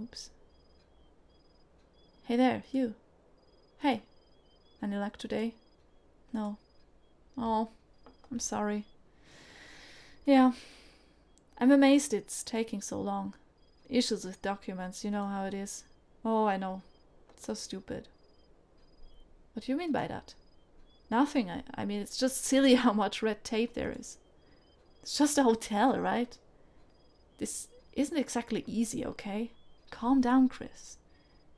Oops. Hey there, you. Hey. Any luck today? No. Oh, I'm sorry. Yeah. I'm amazed it's taking so long. Issues with documents, you know how it is. Oh, I know. It's so stupid. What do you mean by that? Nothing. I mean, it's just silly how much red tape there is. It's just a hotel, right? This isn't exactly easy, okay? Calm down, Chris.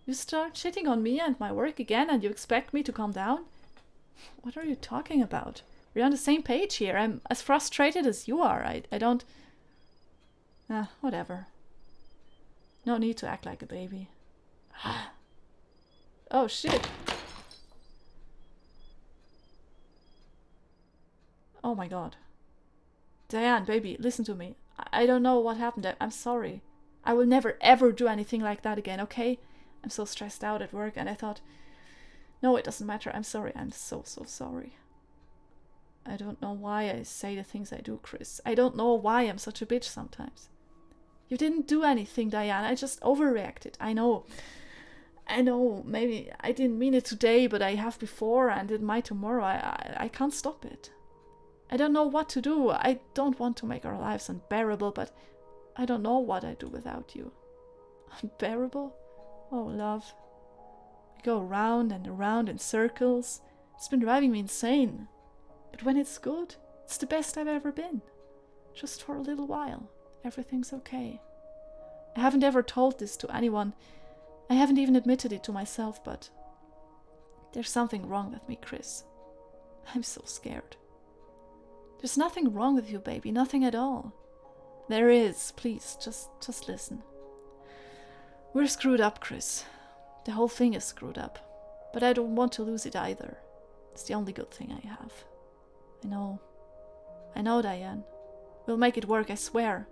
You start shitting on me and my work again and you expect me to calm down? What are you talking about? We're on the same page here. I'm as frustrated as you are. I don't... whatever. No need to act like a baby. Oh, shit. Oh my god. Diane, baby, listen to me. I don't know what happened. I'm sorry. I will never ever do anything like that again, okay? I'm so stressed out at work and I thought... No, it doesn't matter. I'm sorry. I'm so sorry. I don't know why I say the things I do, Chris. I don't know why I'm such a bitch sometimes. You didn't do anything, Diane. I just overreacted. I know. Maybe I didn't mean it today, but I have before and it might tomorrow. I can't stop it. I don't know what to do. I don't want to make our lives unbearable, but I don't know what I'd do without you. Unbearable? Oh, love. We go around and around in circles. It's been driving me insane. But when it's good, it's the best I've ever been. Just for a little while. Everything's okay. I haven't ever told this to anyone. I haven't even admitted it to myself, but there's something wrong with me, Chris. I'm so scared. There's nothing wrong with you, baby. Nothing at all. There is. Please, just listen. We're screwed up, Chris. The whole thing is screwed up. But I don't want to lose it either. It's the only good thing I have. I know, Diane. We'll make it work, I swear.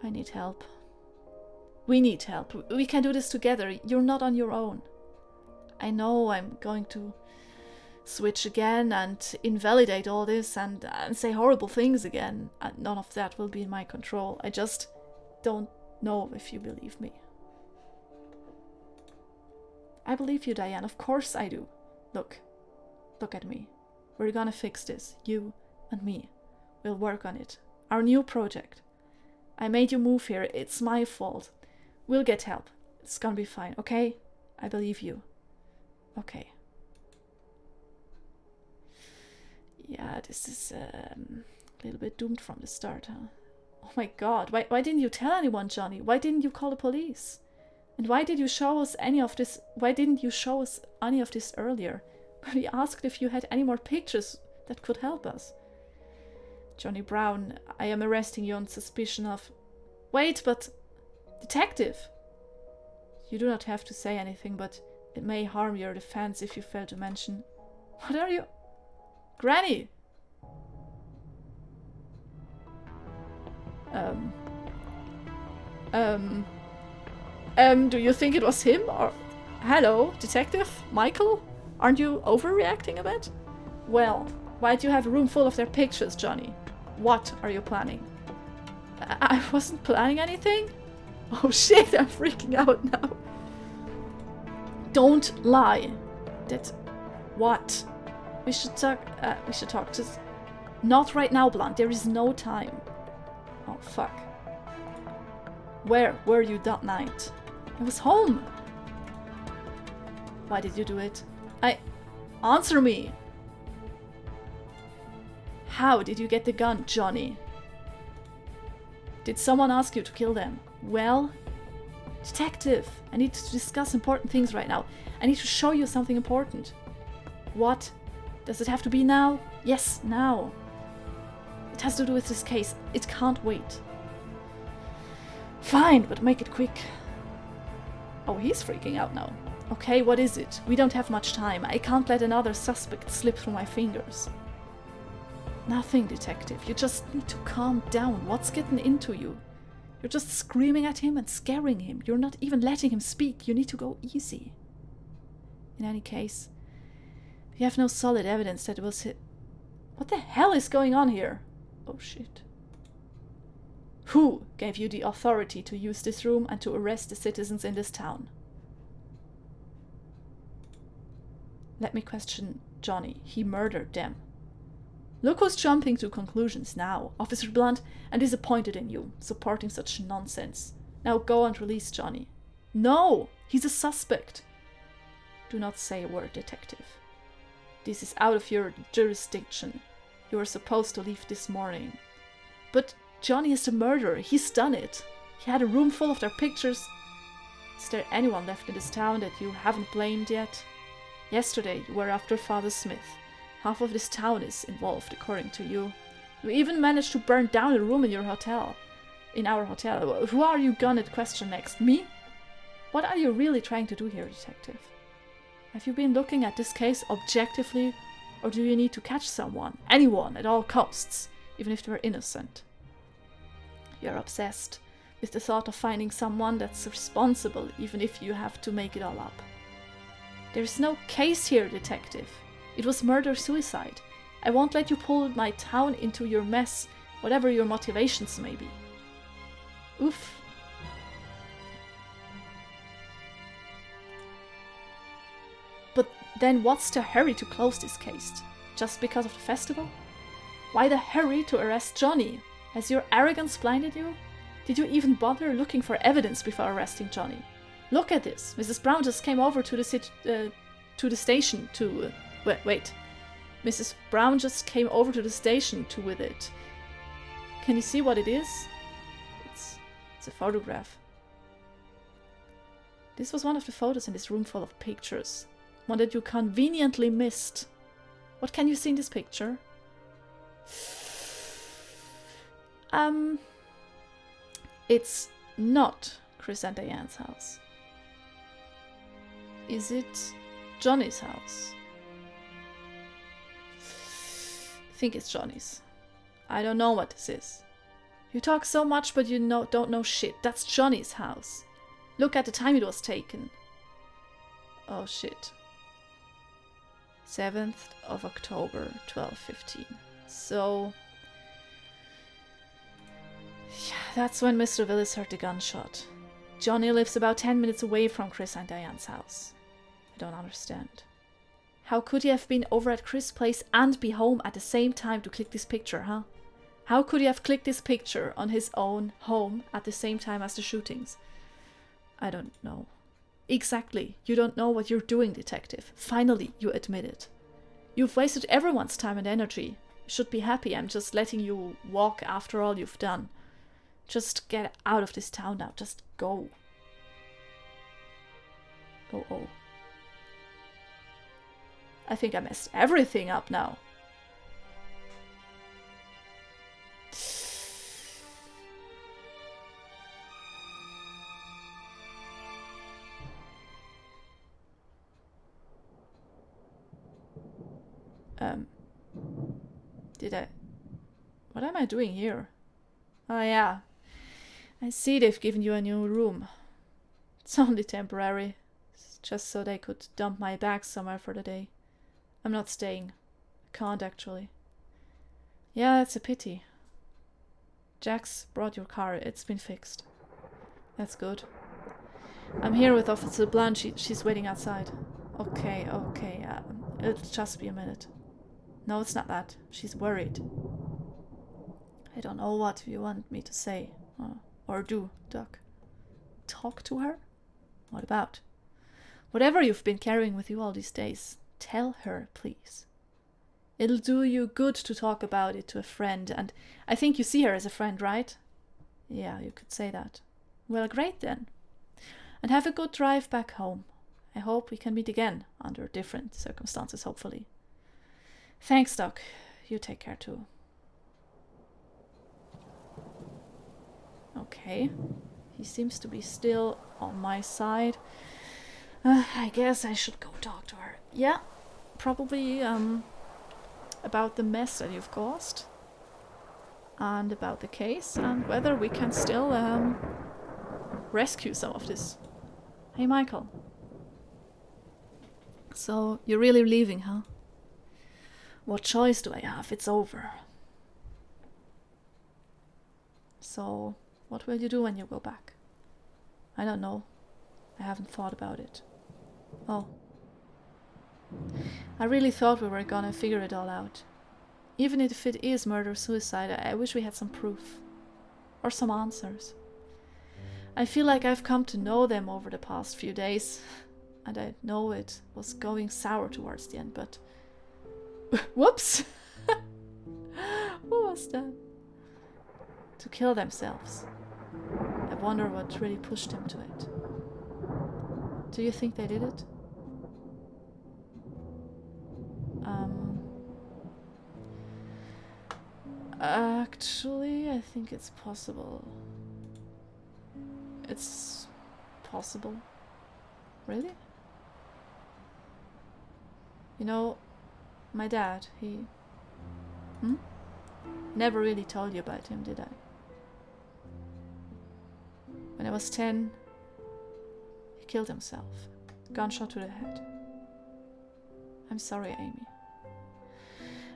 I need help. We need help. We can do this together. You're not on your own. I know I'm going to switch again and invalidate all this and say horrible things again. And none of that will be in my control. I just don't know if you believe me. I believe you, Diane. Of course I do. Look at me. We're gonna fix this. You and me. We'll work on it. Our new project. I made you move here. It's my fault. We'll get help. It's gonna be fine, okay? I believe you. Okay. Yeah, this is a little bit doomed from the start, huh? Oh my god, why didn't you tell anyone, Johnny? Why didn't you call the police? And why did you show us any of this? Why didn't you show us any of this earlier? We asked if you had any more pictures that could help us. Johnny Brown, I am arresting you on suspicion of... Wait, but... Detective! You do not have to say anything, but it may harm your defense if you fail to mention... What are you... Granny! Do you think it was him or... Hello, Detective? Michael? Aren't you overreacting a bit? Well, why'd you have a room full of their pictures, Johnny? What are you planning? I wasn't planning anything? Oh shit, I'm freaking out now. Don't lie. That's... What? We should talk, just... Not right now, Blunt. There is no time. Oh, fuck. Where were you that night? I was home. Why did you do it? Answer me! How did you get the gun, Johnny? Did someone ask you to kill them? Well... Detective! I need to discuss important things right now. I need to show you something important. What? Does it have to be now? Yes, now. It has to do with this case. It can't wait. Fine, but make it quick. Oh, he's freaking out now. Okay, what is it? We don't have much time. I can't let another suspect slip through my fingers. Nothing, Detective. You just need to calm down. What's getting into you? You're just screaming at him and scaring him. You're not even letting him speak. You need to go easy. In any case, we have no solid evidence that it was hit. What the hell is going on here? Oh shit. Who gave you the authority to use this room and to arrest the citizens in this town? Let me question Johnny. He murdered them. Look who's jumping to conclusions now. Officer Blunt, I'm disappointed in you, supporting such nonsense. Now go and release Johnny. No! He's a suspect. Do not say a word, detective. This is out of your jurisdiction. You were supposed to leave this morning. But Johnny is the murderer. He's done it. He had a room full of their pictures. Is there anyone left in this town that you haven't blamed yet? Yesterday you were after Father Smith. Half of this town is involved, according to you. You even managed to burn down a room in your hotel. In our hotel. Who are you gonna question next? Me? What are you really trying to do here, detective? Have you been looking at this case objectively, or do you need to catch someone, anyone, at all costs, even if they're innocent? You're obsessed with the thought of finding someone that's responsible, even if you have to make it all up. There's no case here, detective. It was murder-suicide. I won't let you pull my town into your mess, whatever your motivations may be. Oof. But then what's the hurry to close this case? Just because of the festival? Why the hurry to arrest Johnny? Has your arrogance blinded you? Did you even bother looking for evidence before arresting Johnny? Look at this. Mrs. Brown just came over to the station to... wait. Mrs. Brown just came over to the station with it. Can you see what it is? It's a photograph. This was one of the photos in this room full of pictures. One that you conveniently missed. What can you see in this picture? It's not Chris and Diane's house. Is it Johnny's house? I think it's Johnny's. I don't know what this is. You talk so much, but you don't know shit. That's Johnny's house. Look at the time it was taken. Oh shit. 7th of October, 12:15. So... yeah, that's when Mr. Willis heard the gunshot. Johnny lives about 10 minutes away from Chris and Diane's house. I don't understand. How could he have been over at Chris' place and be home at the same time to click this picture, huh? How could he have clicked this picture on his own home at the same time as the shootings? I don't know. Exactly. You don't know what you're doing, detective. Finally, you admit it. You've wasted everyone's time and energy. You should be happy I'm just letting you walk after all you've done. Just get out of this town now. Just go. Oh. I think I messed everything up now. What am I doing here? Oh yeah. I see they've given you a new room. It's only temporary. It's just so they could dump my bags somewhere for the day. I'm not staying. I can't actually. Yeah, it's a pity. Jax brought your car. It's been fixed. That's good. I'm here with Officer Blunt. She's waiting outside. Okay. It'll just be a minute. No, it's not that. She's worried. I don't know what you want me to say. Or do, Doc. Talk to her? What about? Whatever you've been carrying with you all these days, tell her, please. It'll do you good to talk about it to a friend, and I think you see her as a friend, right? Yeah, you could say that. Well, great then. And have a good drive back home. I hope we can meet again, under different circumstances, hopefully. Thanks, Doc. You take care too. Okay. He seems to be still on my side. I guess I should go talk to her. Yeah, probably about the mess that you've caused. And about the case, and whether we can still rescue some of this. Hey, Michael. So, you're really leaving, huh? What choice do I have? It's over. So, what will you do when you go back? I don't know. I haven't thought about it. Oh. I really thought we were gonna figure it all out. Even if it is murder-suicide, I wish we had some proof. Or some answers. I feel like I've come to know them over the past few days. And I know it was going sour towards the end, but... Whoops! What was that? To kill themselves. I wonder what really pushed them to it. Do you think they did it? Actually, I think it's possible. It's possible. Really? You know, my dad, he... Never really told you about him, did I? When I was 10, he killed himself. Gunshot to the head. I'm sorry, Amy.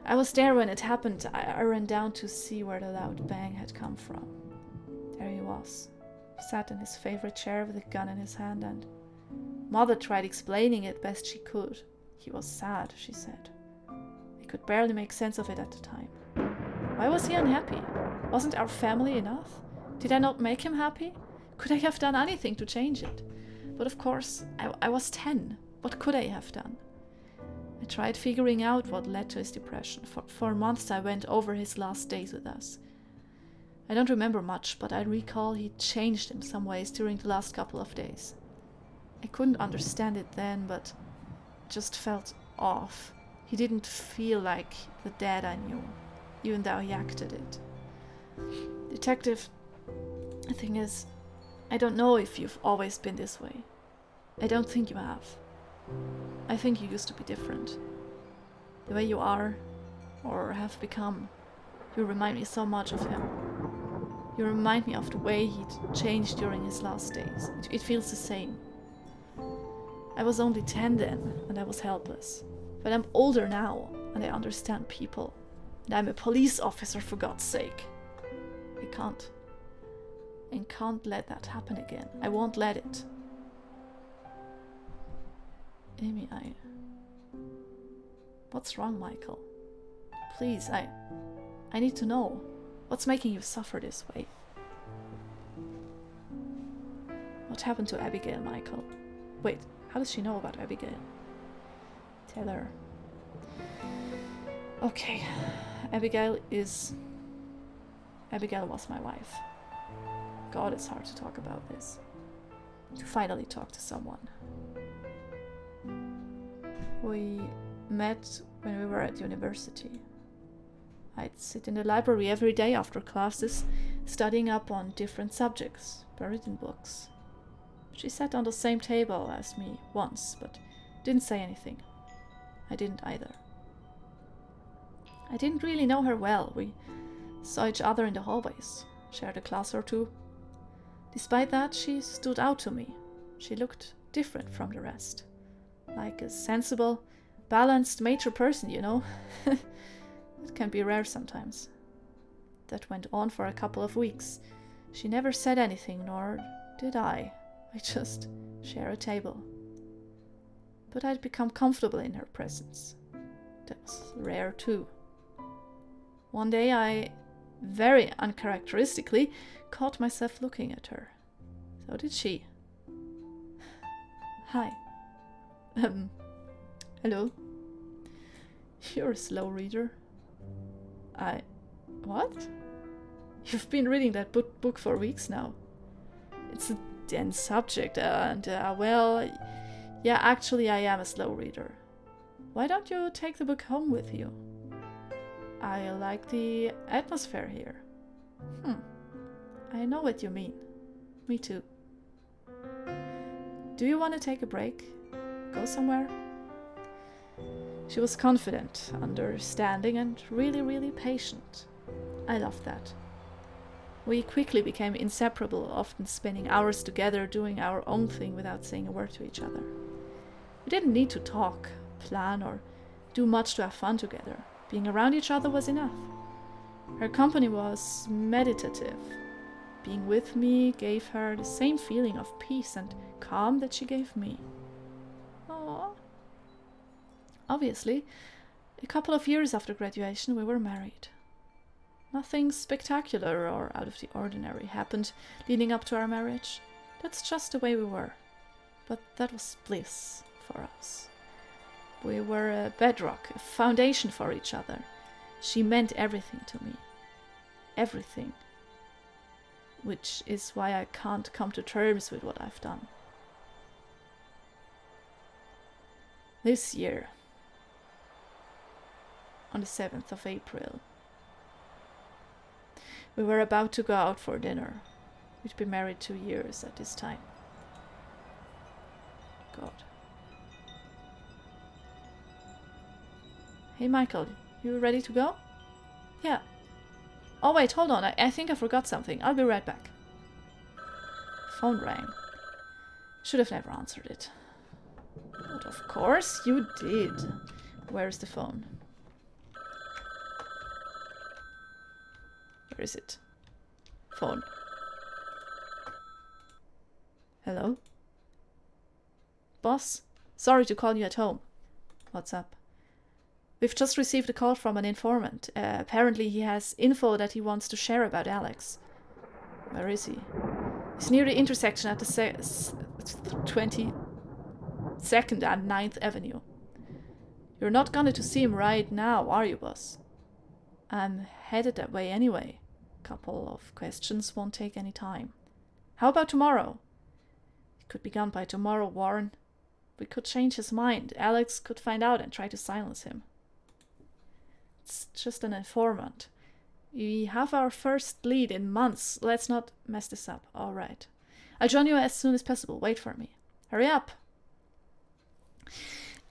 I was there when it happened. I ran down to see where the loud bang had come from. There he was. Sat in his favorite chair with a gun in his hand, and Mother tried explaining it best she could. He was sad, she said. I could barely make sense of it at the time. Why was he unhappy? Wasn't our family enough? Did I not make him happy? Could I have done anything to change it? But of course, I was 10. What could I have done? I tried figuring out what led to his depression. For months I went over his last days with us. I don't remember much, but I recall he changed in some ways during the last couple of days. I couldn't understand it then, but it just felt off. He didn't feel like the dad I knew, even though he acted it. Detective, the thing is, I don't know if you've always been this way. I don't think you have. I think you used to be different. The way you are, or have become, you remind me so much of him. You remind me of the way he'd changed during his last days. It feels the same. I was only 10 then, and I was helpless. But I'm older now, and I understand people. And I'm a police officer, for God's sake. I can't let that happen again. I won't let it. Amy, What's wrong, Michael? Please, I need to know. What's making you suffer this way? What happened to Abigail, Michael? Wait, how does she know about Abigail? Tell her. Okay, Abigail was my wife. God, it's hard to talk about this. To finally talk to someone. We met when we were at university. I'd sit in the library every day after classes, studying up on different subjects, buried in books. She sat on the same table as me once, but didn't say anything. I didn't either. I didn't really know her well. We saw each other in the hallways, shared a class or two. Despite that, she stood out to me. She looked different from the rest. Like a sensible, balanced, mature person, you know? It can be rare sometimes. That went on for a couple of weeks. She never said anything, nor did I. We just share a table. But I'd become comfortable in her presence. That was rare too. One day I, very uncharacteristically, caught myself looking at her. So did she. Hi. Hello. You're a slow reader. What? You've been reading that book for weeks now. It's a dense subject, well, yeah, actually I am a slow reader. Why don't you take the book home with you? I like the atmosphere here. I know what you mean. Me too. Do you want to take a break? Go somewhere? She was confident, understanding, and really, really patient. I loved that. We quickly became inseparable, often spending hours together doing our own thing without saying a word to each other. We didn't need to talk, plan, or do much to have fun together. Being around each other was enough. Her company was meditative, Being with me gave her the same feeling of peace and calm that she gave me. Aww. Obviously, a couple of years after graduation, we were married. Nothing spectacular or out of the ordinary happened leading up to our marriage. That's just the way we were. But that was bliss for us. We were a bedrock, a foundation for each other. She meant everything to me. Everything. Which is why I can't come to terms with what I've done. This year, on the 7th of April, we were about to go out for dinner. We'd been married 2 years at this time. God. Hey Michael, you ready to go? Yeah. Oh wait, hold on, I think I forgot something. I'll be right back. Phone rang. Should have never answered it. But of course you did. Where's the phone? Where is it? Phone. Hello? Boss? Sorry to call you at home. What's up? We've just received a call from an informant. Apparently he has info that he wants to share about Alex. Where is he? He's near the intersection at the 22nd and 9th Avenue. You're not going to see him right now, are you, boss? I'm headed that way anyway. Couple of questions won't take any time. How about tomorrow? It could be gone by tomorrow, Warren. We could change his mind. Alex could find out and try to silence him. It's just an informant. We have our first lead in months. Let's not mess this up. All right. I'll join you as soon as possible. Wait for me. Hurry up.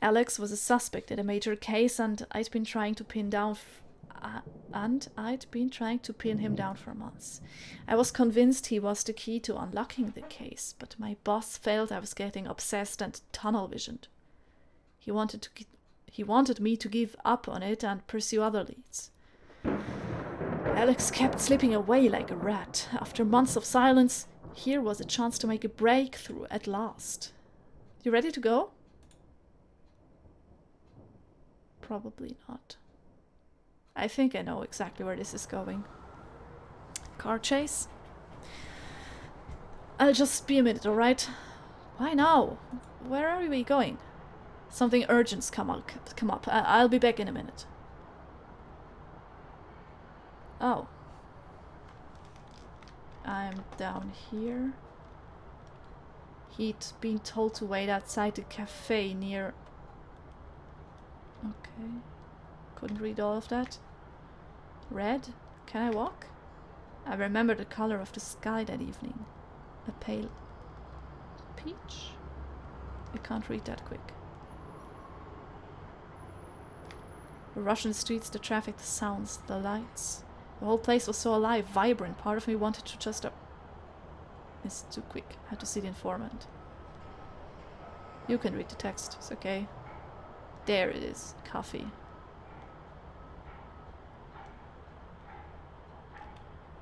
Alex was a suspect in a major case, and I'd been trying to pin him down for months. I was convinced he was the key to unlocking the case, but my boss felt I was getting obsessed and tunnel-visioned. He wanted me to give up on it and pursue other leads. Alex kept slipping away like a rat. After months of silence, here was a chance to make a breakthrough at last. You ready to go? Probably not. I think I know exactly where this is going. Car chase? I'll just be a minute, alright? Why now? Where are we going? Something urgent's come up. I'll be back in a minute. Oh. I'm down here. He'd been told to wait outside the cafe near... Okay. Couldn't read all of that. Red? Can I walk? I remember the color of the sky that evening. A pale... peach? I can't read that quick. The rush in the streets, the traffic, the sounds, the lights. The whole place was so alive, vibrant. Part of me wanted to just... It's too quick. Had to see the informant. You can read the text. It's okay. There it is. Coffee.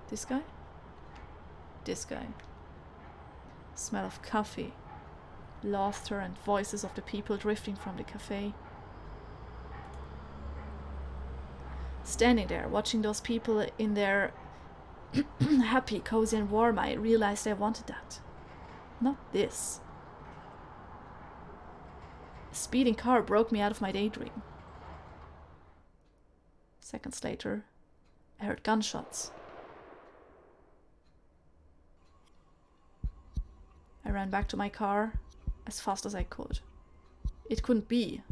This guy? This guy. Smell of coffee. Laughter and voices of the people drifting from the cafe. Standing there, watching those people in their happy, cozy and warm, I realized I wanted that. Not this. A speeding car broke me out of my daydream. Seconds later, I heard gunshots. I ran back to my car as fast as I could. It couldn't be.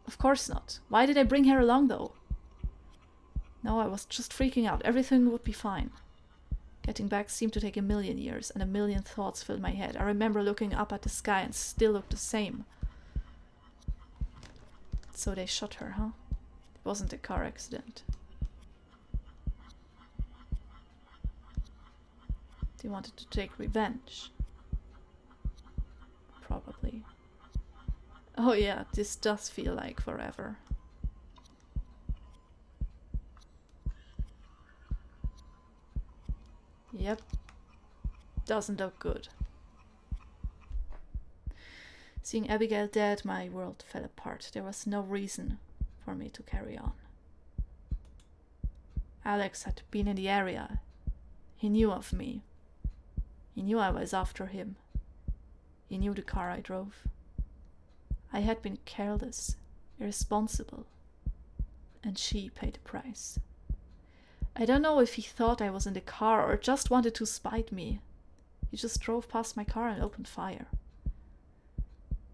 Of course not. Why did I bring her along, though? No, I was just freaking out. Everything would be fine. Getting back seemed to take a million years, and a million thoughts filled my head. I remember looking up at the sky and still looked the same. So they shot her, huh? It wasn't a car accident. They wanted to take revenge. Probably. Oh yeah, this does feel like forever. Yep, Doesn't look good. Seeing Abigail dead, my world fell apart. There was no reason for me to carry on. Alex had been in the area. He knew of me. He knew I was after him. He knew the car I drove. I had been careless, irresponsible, and she paid the price. I don't know if he thought I was in the car or just wanted to spite me. He just drove past my car and opened fire.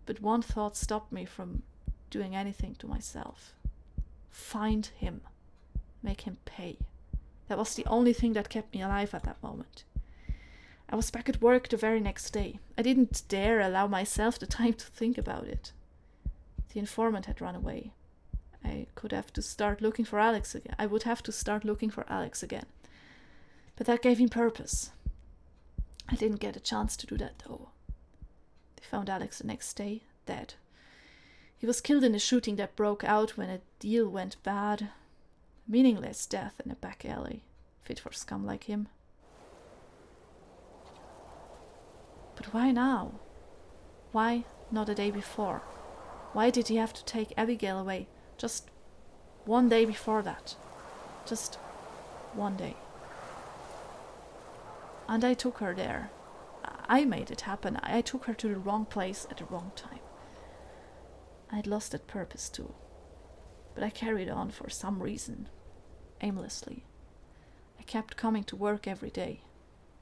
But one thought stopped me from doing anything to myself. Find him. Make him pay. That was the only thing that kept me alive at that moment. I was back at work the very next day. I didn't dare allow myself the time to think about it. The informant had run away. I would have to start looking for Alex again. But that gave him purpose. I didn't get a chance to do that though. They found Alex the next day, dead. He was killed in a shooting that broke out when a deal went bad. A meaningless death in a back alley, fit for scum like him. But why now? Why not a day before? Why did he have to take Abigail away just one day before that? Just one day. And I took her there. I made it happen. I took her to the wrong place at the wrong time. I'd lost that purpose too. But I carried on for some reason, aimlessly. I kept coming to work every day.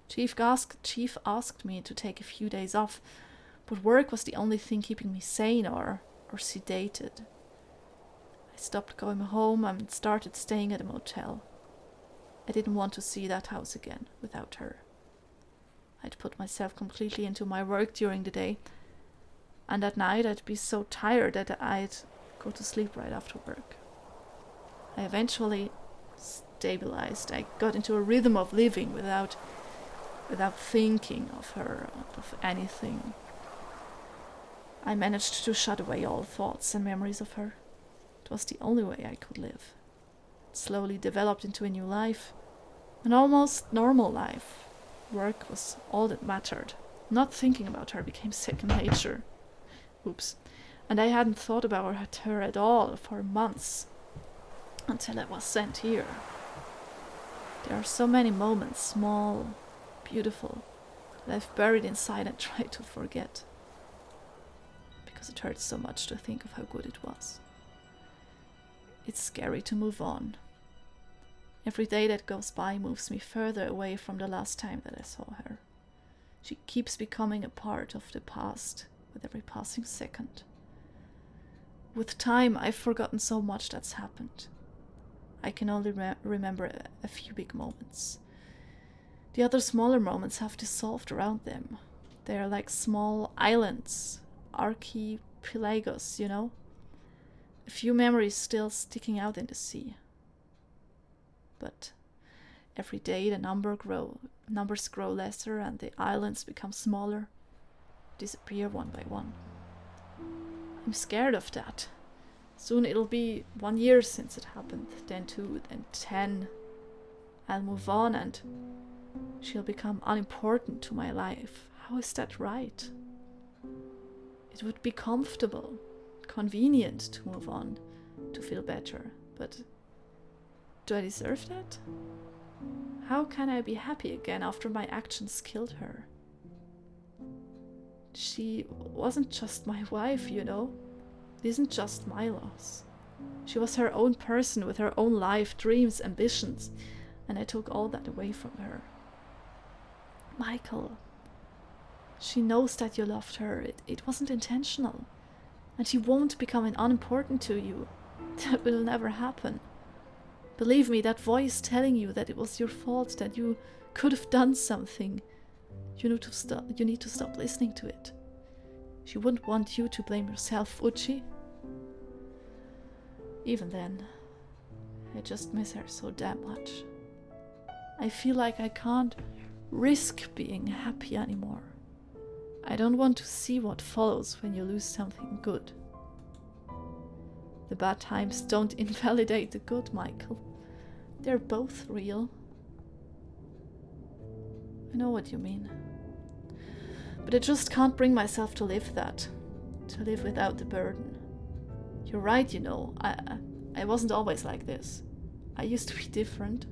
Chief asked me to take a few days off, but work was the only thing keeping me sane or sedated. I stopped going home and started staying at a motel. I didn't want to see that house again without her. I'd put myself completely into my work during the day, and at night I'd be so tired that I'd go to sleep right after work. I eventually stabilized. I got into a rhythm of living without thinking of her, of anything. I managed to shut away all thoughts and memories of her. It was the only way I could live. It slowly developed into a new life, an almost normal life. Work was all that mattered. Not thinking about her became second nature. Oops. And I hadn't thought about her at all for months, until I was sent here. There are so many moments, small, beautiful, that I've buried inside and tried to forget. Because it hurts so much to think of how good it was. It's scary to move on. Every day that goes by moves me further away from the last time that I saw her. She keeps becoming a part of the past with every passing second. With time, I've forgotten so much that's happened. I can only remember a few big moments. The other smaller moments have dissolved around them. They are like small islands, archipelagos, you know? A few memories still sticking out in the sea. But every day the numbers grow lesser and the islands become smaller, disappear one by one. I'm scared of that. Soon it'll be 1 year since it happened, then 2, then 10. I'll move on and she'll become unimportant to my life. How is that right? It would be comfortable, convenient to move on, to feel better, but do I deserve that? How can I be happy again after my actions killed her? She wasn't just my wife, you know. It isn't just my loss. She was her own person with her own life, dreams, ambitions, and I took all that away from her. Michael, she knows that you loved her. It wasn't intentional. And she won't become unimportant to you. That will never happen. Believe me, that voice telling you that it was your fault, that you could have done something, you need to stop listening to it. She wouldn't want you to blame yourself, would she? Even then, I just miss her so damn much. I feel like I can't risk being happy anymore. I don't want to see what follows when you lose something good. The bad times don't invalidate the good, Michael. They're both real. I know what you mean. But I just can't bring myself to live that. To live without the burden. You're right, you know. I wasn't always like this. I used to be different.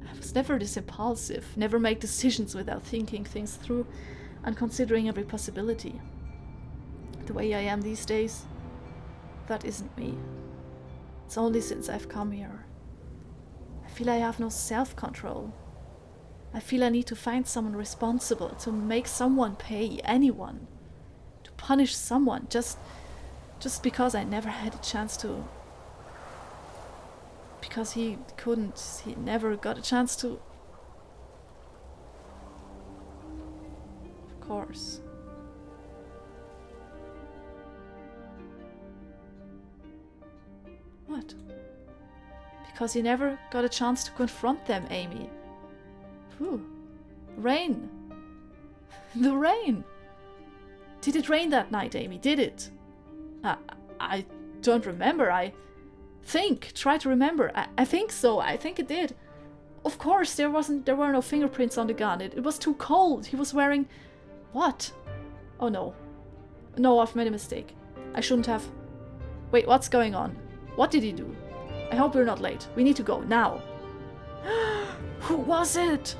I was never this impulsive, never make decisions without thinking things through and considering every possibility. The way I am these days, that isn't me. It's only since I've come here. I feel I have no self-control. I feel I need to find someone responsible, to make someone pay, anyone. To punish someone, just because I never had a chance to. Because he never got a chance to. Of course. What? Because he never got a chance to confront them, Amy. Phew. Rain. The rain. Did it rain that night, Amy? Did it? I don't remember. Try to remember. I think so. I think it did. Of course, there were no fingerprints on the gun. It was too cold. He was wearing... What? Oh no. No, I've made a mistake. I shouldn't have... Wait, what's going on? What did he do? I hope we're not late. We need to go, now. Who was it?